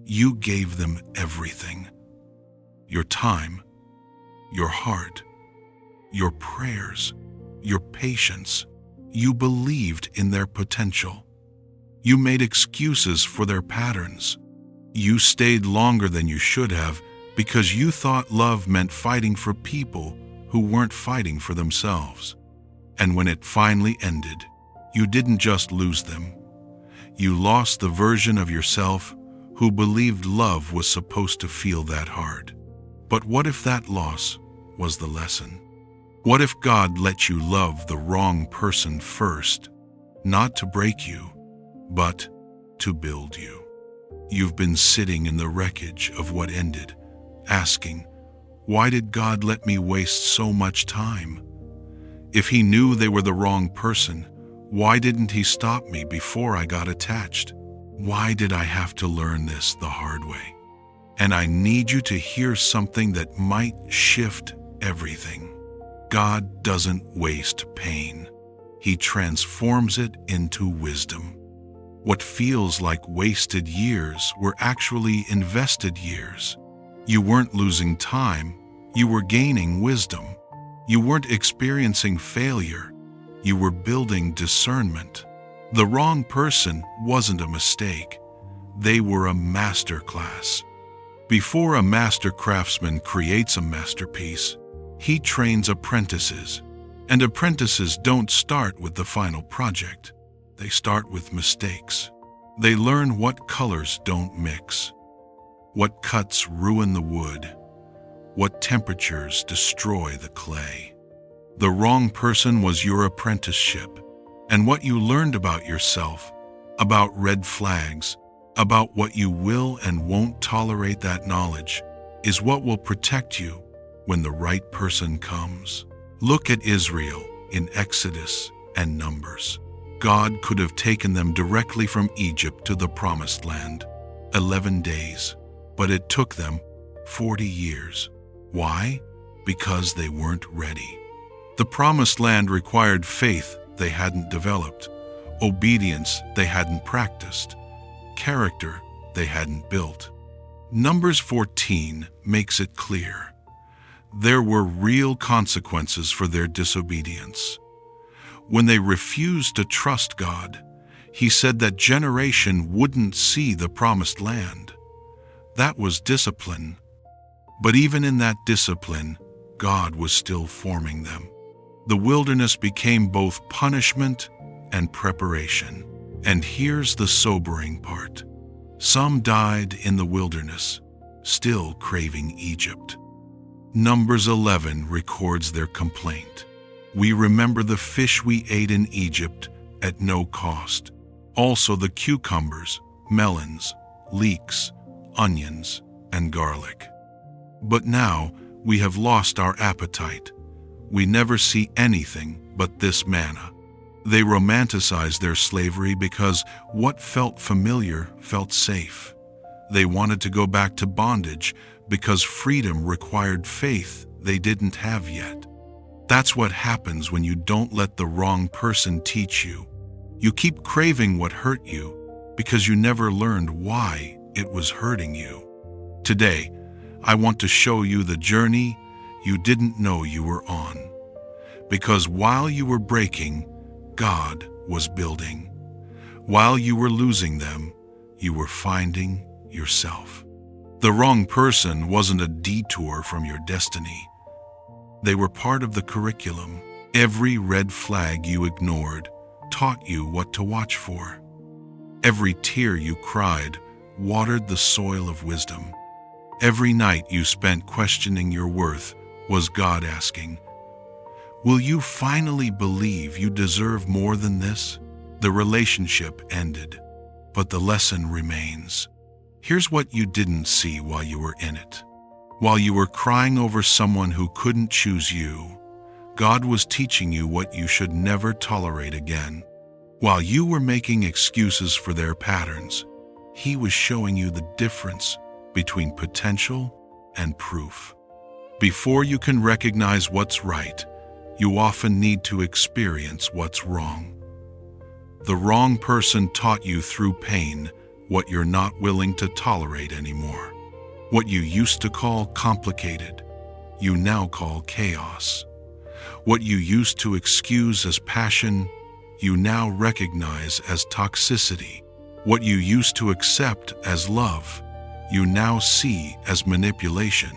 You gave them everything. Your time, your heart, your prayers, your patience. You believed in their potential. You made excuses for their patterns. You stayed longer than you should have because you thought love meant fighting for people who weren't fighting for themselves. And when it finally ended, you didn't just lose them. You lost the version of yourself who believed love was supposed to feel that hard. But what if that loss was the lesson? What if God let you love the wrong person first, not to break you, but to build you? You've been sitting in the wreckage of what ended, asking, why did God let me waste so much time? If He knew they were the wrong person, why didn't He stop me before I got attached? Why did I have to learn this the hard way? And I need you to hear something that might shift everything. God doesn't waste pain. He transforms it into wisdom. What feels like wasted years were actually invested years. You weren't losing time, you were gaining wisdom. You weren't experiencing failure, you were building discernment. The wrong person wasn't a mistake, they were a masterclass. Before a master craftsman creates a masterpiece, he trains apprentices. And apprentices don't start with the final project. They start with mistakes. They learn what colors don't mix, what cuts ruin the wood, what temperatures destroy the clay. The wrong person was your apprenticeship, and what you learned about yourself, about red flags, about what you will and won't tolerate, that knowledge is what will protect you when the right person comes. Look at Israel in Exodus and Numbers. God could have taken them directly from Egypt to the Promised Land, 11 days, but it took them 40 years. Why? Because they weren't ready. The Promised Land required faith they hadn't developed, obedience they hadn't practiced, character they hadn't built. Numbers 14 makes it clear. There were real consequences for their disobedience. When they refused to trust God, He said that generation wouldn't see the Promised Land. That was discipline. But even in that discipline, God was still forming them. The wilderness became both punishment and preparation. And here's the sobering part. Some died in the wilderness, still craving Egypt. Numbers 11 records their complaint. We remember the fish we ate in Egypt at no cost. Also the cucumbers, melons, leeks, onions, and garlic. But now we have lost our appetite. We never see anything but this manna. They romanticized their slavery because what felt familiar felt safe. They wanted to go back to bondage because freedom required faith they didn't have yet. That's what happens when you don't let the wrong person teach you. You keep craving what hurt you because you never learned why it was hurting you. Today, I want to show you the journey you didn't know you were on. Because while you were breaking, God was building. While you were losing them, you were finding yourself. The wrong person wasn't a detour from your destiny. They were part of the curriculum. Every red flag you ignored taught you what to watch for. Every tear you cried watered the soil of wisdom. Every night you spent questioning your worth was God asking, will you finally believe you deserve more than this? The relationship ended, but the lesson remains. Here's what you didn't see while you were in it. While you were crying over someone who couldn't choose you, God was teaching you what you should never tolerate again. While you were making excuses for their patterns, He was showing you the difference between potential and proof. Before you can recognize what's right, you often need to experience what's wrong. The wrong person taught you through pain what you're not willing to tolerate anymore. What you used to call complicated, you now call chaos. What you used to excuse as passion, you now recognize as toxicity. What you used to accept as love, you now see as manipulation.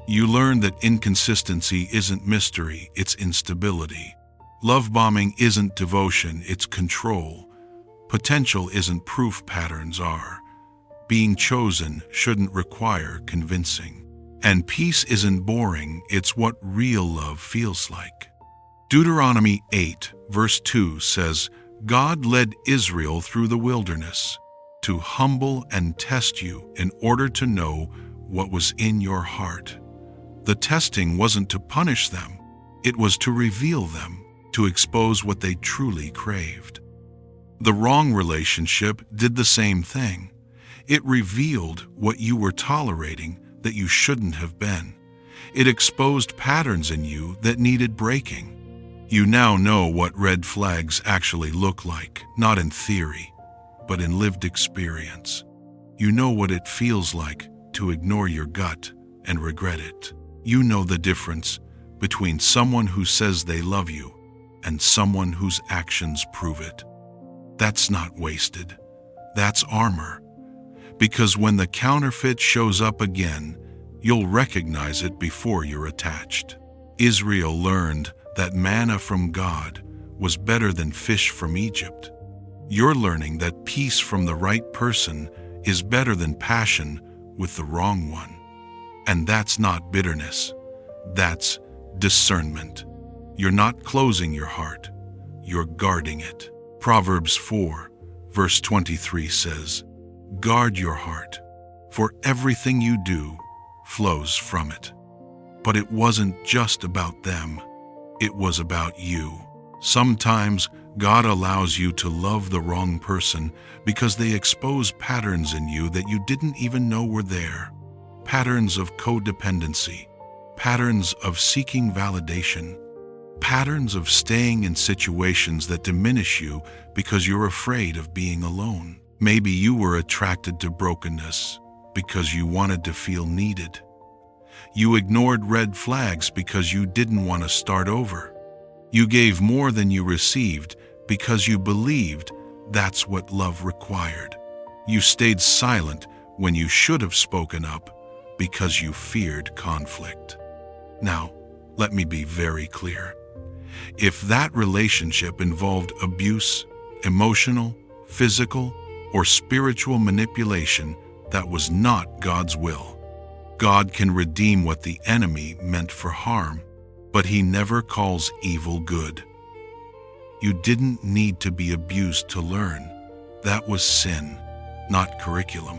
You learn that inconsistency isn't mystery, it's instability. Love bombing isn't devotion, it's control. Potential isn't proof, patterns are. Being chosen shouldn't require convincing. And peace isn't boring, it's what real love feels like. Deuteronomy 8, verse 2 says, God led Israel through the wilderness to humble and test you in order to know what was in your heart. The testing wasn't to punish them, it was to reveal them, to expose what they truly craved. The wrong relationship did the same thing. It revealed what you were tolerating that you shouldn't have been. It exposed patterns in you that needed breaking. You now know what red flags actually look like, not in theory, but in lived experience. You know what it feels like to ignore your gut and regret it. You know the difference between someone who says they love you and someone whose actions prove it. That's not wasted. That's armor. Because when the counterfeit shows up again, you'll recognize it before you're attached. Israel learned that manna from God was better than fish from Egypt. You're learning that peace from the right person is better than passion with the wrong one. And that's not bitterness. That's discernment. You're not closing your heart. You're guarding it. Proverbs 4, verse 23 says, guard your heart, for everything you do flows from it. But it wasn't just about them. It was about you. Sometimes God allows you to love the wrong person because they expose patterns in you that you didn't even know were there. Patterns of codependency, patterns of seeking validation, patterns of staying in situations that diminish you because you're afraid of being alone. Maybe you were attracted to brokenness because you wanted to feel needed. You ignored red flags because you didn't want to start over. You gave more than you received because you believed that's what love required. You stayed silent when you should have spoken up because you feared conflict. Now, let me be very clear. If that relationship involved abuse, emotional, physical, or spiritual manipulation, that was not God's will. God can redeem what the enemy meant for harm, but He never calls evil good. You didn't need to be abused to learn. That was sin, not curriculum.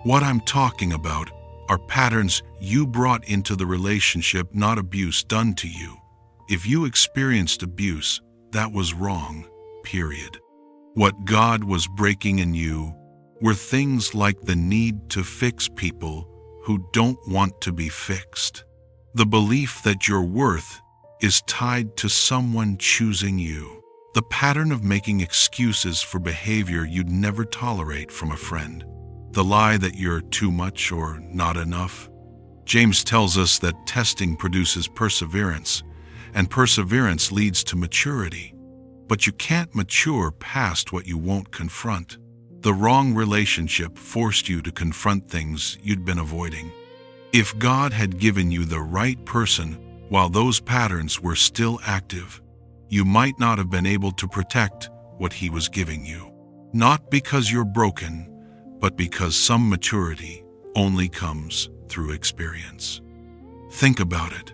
What I'm talking about are patterns you brought into the relationship, not abuse done to you. If you experienced abuse, that was wrong, period. What God was breaking in you were things like the need to fix people who don't want to be fixed. The belief that your worth is tied to someone choosing you. The pattern of making excuses for behavior you'd never tolerate from a friend. The lie that you're too much or not enough. James tells us that testing produces perseverance, and perseverance leads to maturity. But you can't mature past what you won't confront. The wrong relationship forced you to confront things you'd been avoiding. If God had given you the right person while those patterns were still active, you might not have been able to protect what He was giving you. Not because you're broken, but because some maturity only comes through experience. Think about it.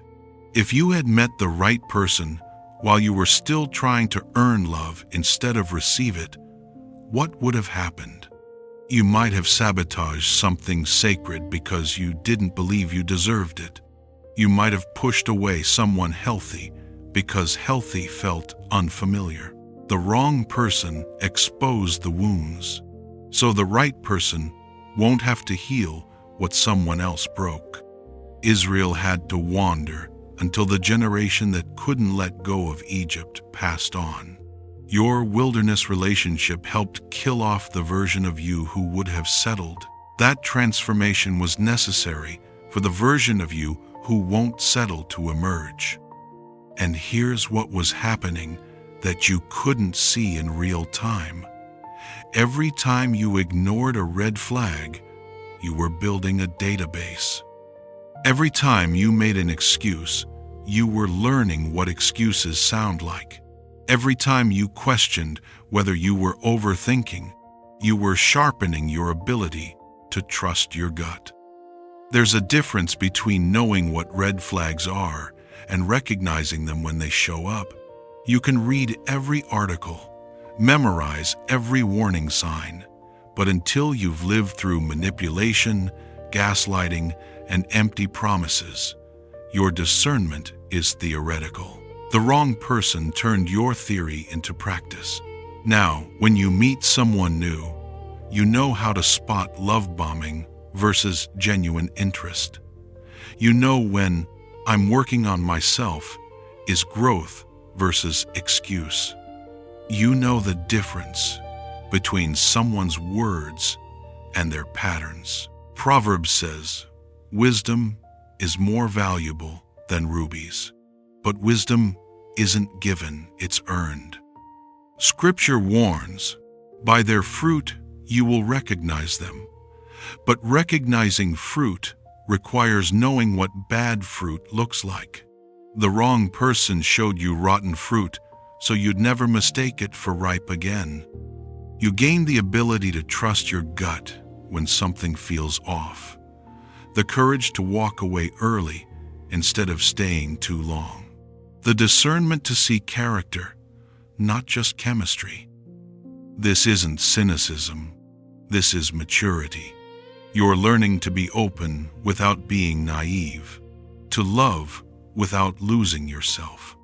If you had met the right person while you were still trying to earn love instead of receive it, what would have happened? You might have sabotaged something sacred because you didn't believe you deserved it. You might have pushed away someone healthy because healthy felt unfamiliar. The wrong person exposed the wounds, so the right person won't have to heal what someone else broke. Israel had to wander until the generation that couldn't let go of Egypt passed on. Your wilderness relationship helped kill off the version of you who would have settled. That transformation was necessary for the version of you who won't settle to emerge. And here's what was happening that you couldn't see in real time. Every time you ignored a red flag, you were building a database. Every time you made an excuse, you were learning what excuses sound like. Every time you questioned whether you were overthinking, you were sharpening your ability to trust your gut. There's a difference between knowing what red flags are and recognizing them when they show up. You can read every article, memorize every warning sign, but until you've lived through manipulation, gaslighting, and empty promises, your discernment is theoretical. The wrong person turned your theory into practice. Now, when you meet someone new, you know how to spot love bombing versus genuine interest. You know when "I'm working on myself" is growth versus excuse. You know the difference between someone's words and their patterns. Proverbs says, "Wisdom is more valuable than rubies," but wisdom isn't given, it's earned. Scripture warns, "By their fruit you will recognize them." But recognizing fruit requires knowing what bad fruit looks like. The wrong person showed you rotten fruit, so you'd never mistake it for ripe again. You gain the ability to trust your gut when something feels off. The courage to walk away early instead of staying too long. The discernment to see character, not just chemistry. This isn't cynicism. This is maturity. You're learning to be open without being naive, to love without losing yourself.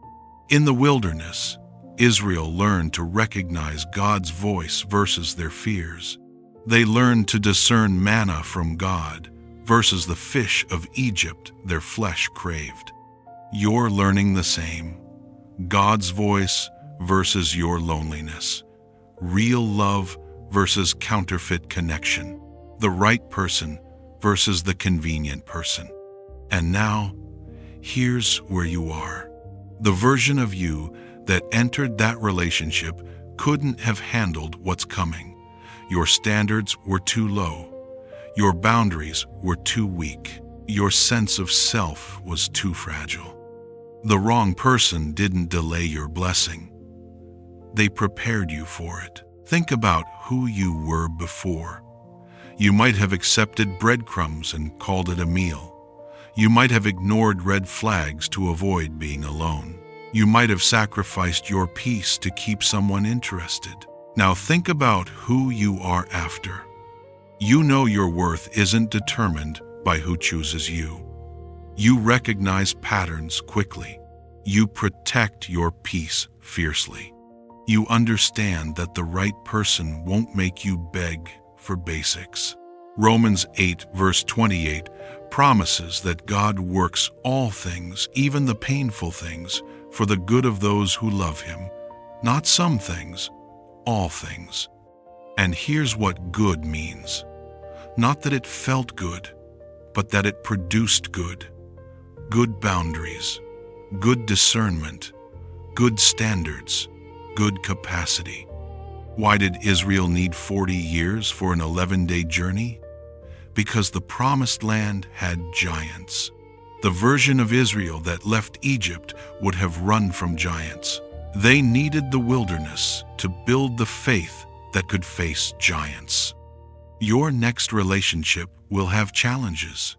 In the wilderness, Israel learned to recognize God's voice versus their fears. They learned to discern manna from God versus the fish of Egypt their flesh craved. You're learning the same. God's voice versus your loneliness. Real love versus counterfeit connection. The right person versus the convenient person. And now, here's where you are. The version of you that entered that relationship couldn't have handled what's coming. Your standards were too low. Your boundaries were too weak. Your sense of self was too fragile. The wrong person didn't delay your blessing. They prepared you for it. Think about who you were before. You might have accepted breadcrumbs and called it a meal. You might have ignored red flags to avoid being alone. You might have sacrificed your peace to keep someone interested. Now think about who you are after. You know your worth isn't determined by who chooses you. You recognize patterns quickly. You protect your peace fiercely. You understand that the right person won't make you beg for basics. Romans 8 verse 28 promises that God works all things, even the painful things, for the good of those who love Him. Not some things, all things. And here's what good means. Not that it felt good, but that it produced good. Good boundaries, good discernment, good standards, good capacity. Why did Israel need 40 years for an 11-day journey? Because the promised land had giants. The version of Israel that left Egypt would have run from giants. They needed the wilderness to build the faith that could face giants. Your next relationship will have challenges.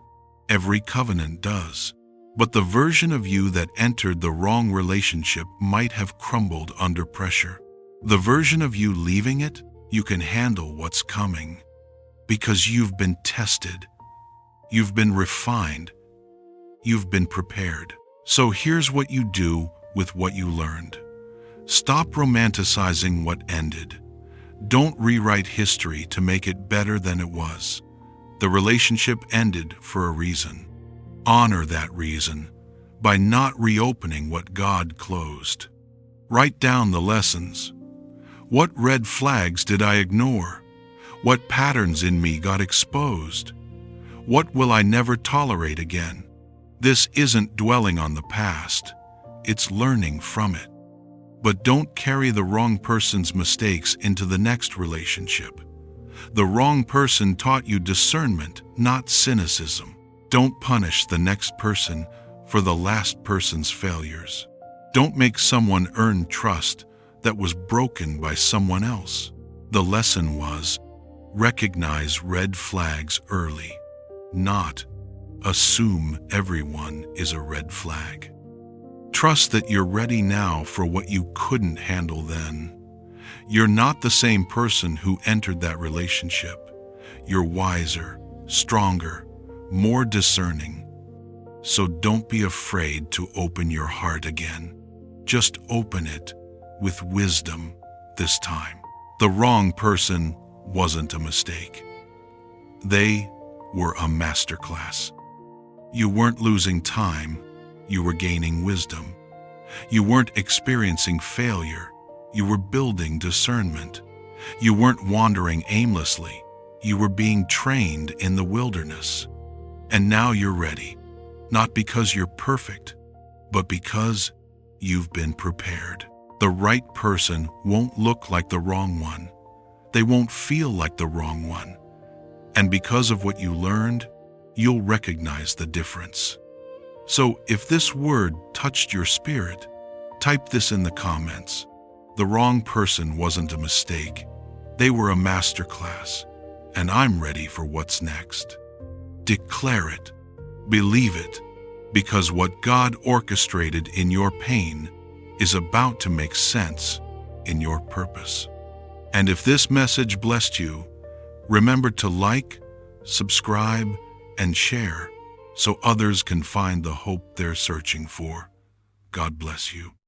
Every covenant does. But the version of you that entered the wrong relationship might have crumbled under pressure. The version of you leaving it, you can handle what's coming. Because you've been tested, you've been refined, you've been prepared. So here's what you do with what you learned. Stop romanticizing what ended. Don't rewrite history to make it better than it was. The relationship ended for a reason. Honor that reason by not reopening what God closed. Write down the lessons, What red flags did I ignore? What patterns in me got exposed? What will I never tolerate again? This isn't dwelling on the past, it's learning from it. But don't carry the wrong person's mistakes into the next relationship. The wrong person taught you discernment, not cynicism. Don't punish the next person for the last person's failures. Don't make someone earn trust that was broken by someone else. The lesson was, recognize red flags early, not assume everyone is a red flag. Trust that you're ready now for what you couldn't handle then. You're not the same person who entered that relationship. You're wiser, stronger, more discerning. So don't be afraid to open your heart again. Just open it with wisdom this time. The wrong person wasn't a mistake. They were a masterclass. You weren't losing time, you were gaining wisdom. You weren't experiencing failure, you were building discernment. You weren't wandering aimlessly, you were being trained in the wilderness. And now you're ready, not because you're perfect, but because you've been prepared. The right person won't look like the wrong one. They won't feel like the wrong one. And because of what you learned, you'll recognize the difference. So if this word touched your spirit, type this in the comments. The wrong person wasn't a mistake. They were a masterclass, and I'm ready for what's next. Declare it, believe it, because what God orchestrated in your pain is about to make sense in your purpose. And if this message blessed you, remember to like, subscribe, and share so others can find the hope they're searching for. God bless you.